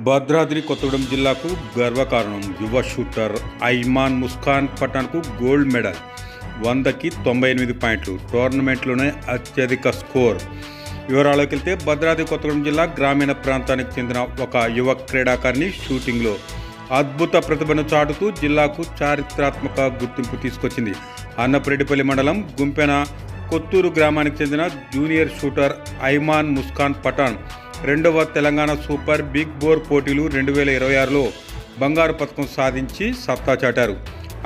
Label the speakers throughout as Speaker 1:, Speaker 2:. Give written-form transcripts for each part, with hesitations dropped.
Speaker 1: భద్రాద్రి కొత్తగూడెం జిల్లాకు గర్వకారణం. యువ షూటర్ ఐమాన్ ముస్కాన్ పఠాన్కు గోల్డ్ మెడల్. 100కి 98 పాయింట్లు. టోర్నమెంట్లోనే అత్యధిక స్కోర్. వివరాల్లోకి వెళ్తే భద్రాద్రి కొత్తగూడెం జిల్లా గ్రామీణ ప్రాంతానికి చెందిన ఒక యువ క్రీడాకారిణి షూటింగ్లో అద్భుత ప్రతిభను చాటుతూ జిల్లాకు చారిత్రాత్మక గుర్తింపు తీసుకొచ్చింది. అన్నపరెడ్డిపల్లి మండలం గుంపెన కొత్తూరు గ్రామానికి చెందిన జూనియర్ షూటర్ ఐమాన్ ముస్కాన్ పఠాన్ రెండవ తెలంగాణ సూపర్ బిగ్ బోర్ పోటీలు 2026లో బంగారు పథకం సాధించి సత్తా చాటారు.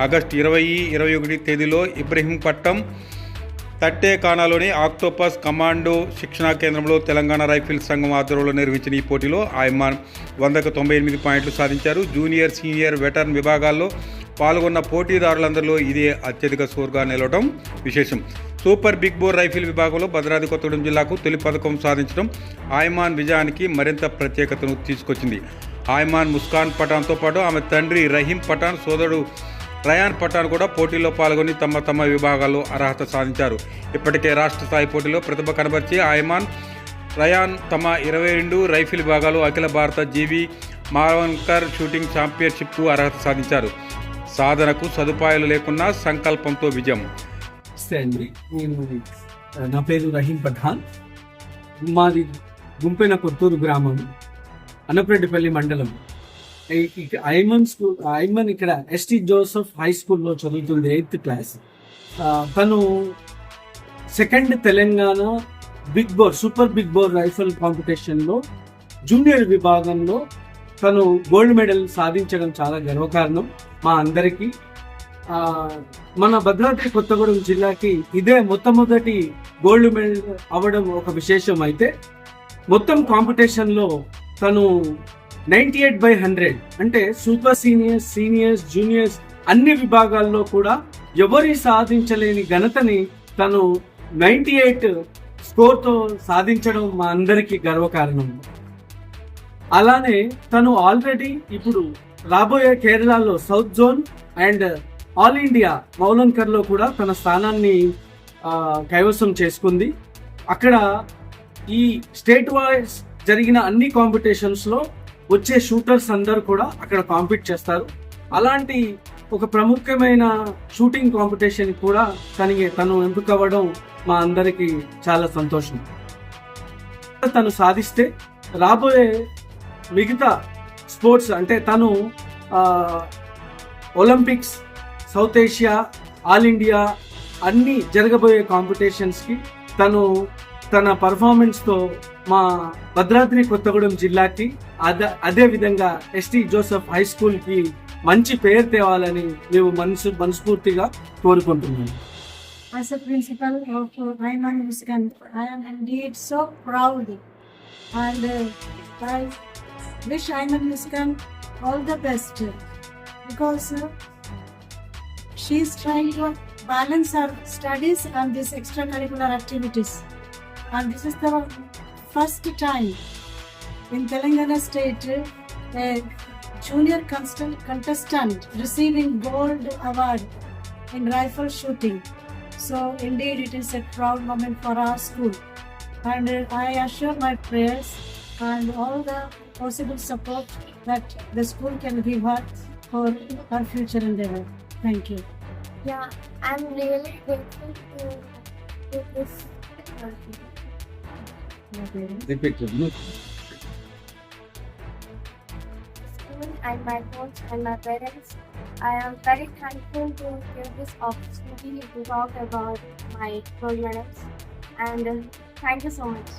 Speaker 1: ఆగస్టు 20-21 తేదీలో ఇబ్రహీంపట్నం తట్టేకానాలోని ఆక్టోపస్ కమాండో శిక్షణా కేంద్రంలో తెలంగాణ రైఫిల్స్ సంఘం ఆధ్వర్యంలో నిర్వహించిన ఈ పోటీలో ఐమాన్ 100కు 98 పాయింట్లు సాధించారు. జూనియర్, సీనియర్, వెటరన్ విభాగాల్లో పాల్గొన్న పోటీదారులందరిలో ఇదే అత్యధిక స్కోర్గా నిలవడం విశేషం. సూపర్ బిగ్ బోర్ రైఫిల్ విభాగంలో భద్రాద్రి కొత్తగూడెం జిల్లాకు తొలి పథకం సాధించడం ఐమాన్ విజయానికి మరింత ప్రత్యేకతను తీసుకొచ్చింది. ఐమాన్ ముస్కాన్ పఠాన్తో పాటు ఆమె తండ్రి రహీం పఠాన్, సోదరుడు రయాన్ పఠాన్ కూడా పోటీల్లో పాల్గొని తమ విభాగాల్లో అర్హత సాధించారు. ఇప్పటికే రాష్ట్ర స్థాయి పోటీలో ప్రతిభ కనబర్చి ఐమాన్, రయాన్ తమ 22 రైఫిల్ విభాగాలు అఖిల భారత జీవి మావన్కర్ షూటింగ్ ఛాంపియన్షిప్కు అర్హత సాధించారు. సాధనకు సదుపాయాలు లేకున్నా సంకల్పంతో విజయం.
Speaker 2: నా పేరు రహీం పఠాన్. మాది గుంపెన కొత్తూరు గ్రామం, అన్నపరెడ్డిపల్లి మండలం. ఐమన్ ఇక్కడ ఎస్టీ జోసెఫ్ హై స్కూల్లో చదువుతుంది, 8th క్లాస్. తను second Telangana big bore super big bore rifle కాంపిటీషన్లో జూనియర్ విభాగంలో తను గోల్డ్ మెడల్ సాధించడం చాలా గర్వకారణం మా అందరికీ. మన భద్రాద్రి కొత్తగూడెం జిల్లాకి ఇదే మొట్టమొదటి గోల్డ్ మెడల్ అవ్వడం ఒక విశేషం. అయితే మొత్తం కాంపిటీషన్లో తను 98/100 అంటే సూపర్ సీనియర్స్, జూనియర్స్ అన్ని విభాగాల్లో కూడా ఎవరి సాధించలేని ఘనతని తను 98 స్కోర్తో సాధించడం మా అందరికీ గర్వకారణం. అలానే తను ఆల్రెడీ ఇప్పుడు రాబోయే కేరళలో south zone and all India మౌలంకర్లో కూడా తన స్థానాన్ని కైవసం చేసుకుంది. అక్కడ ఈ స్టేట్ వైజ్ జరిగిన అన్ని కాంపిటీషన్స్లో వచ్చే షూటర్స్ అందరూ కూడా అక్కడ కాంపీట్ చేస్తారు. అలాంటి ఒక ప్రముఖమైన షూటింగ్ కాంపిటీషన్ కూడా తను ఎంపిక అవ్వడం మా అందరికీ చాలా సంతోషం. తను సాధిస్తే రాబోయే మిగతా స్పోర్ట్స్ అంటే తను Olympics, south Asia, all India అన్ని జరగబోయే కాంపిటీషన్స్కి తను తన పర్ఫార్మెన్స్తో మా భద్రాద్రి కొత్తగూడెం జిల్లాకి అదే విధంగా ఎస్టీ జోసెఫ్ హై స్కూల్కి మంచి పేరు తేవాలని మేము మనస్ఫూర్తిగా కోరుకుంటున్నాము.
Speaker 3: As a principal of Ayman Muskan, I am indeed so proud, and I wish Ayman Muskan all the best because she is trying to balance her studies and these extracurricular activities, and this is the first time in Telangana state a junior contestant receiving gold award in rifle shooting. So indeed it is a proud moment for our school, and I assure my prayers and all the possible support that the school can give her for her future endeavor. Thank you.
Speaker 4: Yeah, I'm really grateful to this. School and my coach and my parents, I am very thankful to give this opportunity to talk about my gold medals, and thank you so much.